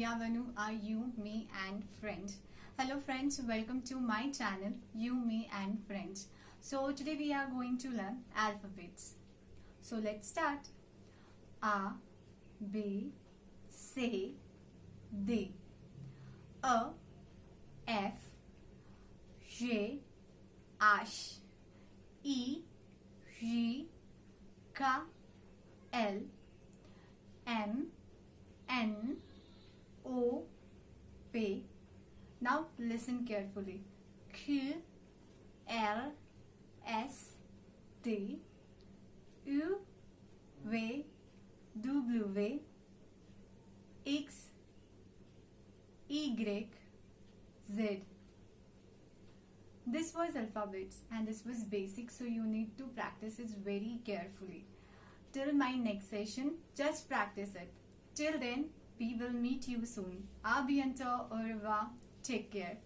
Priya Vanu, are you, me and friends. Hello friends, welcome to my channel You, Me and Friends. So today we are going to learn alphabets. So let's start. A, B, C, D. A, F, G, H, I, J, K, L, M, N, O, P. Now listen carefully. Q, R, S, T, U, V, W, X, Y, Z. This was alphabets and this was basic, so you need to practice it very carefully. Till my next session, just practice it. Till then, we will meet you soon. A bientôt, au revoir, take care.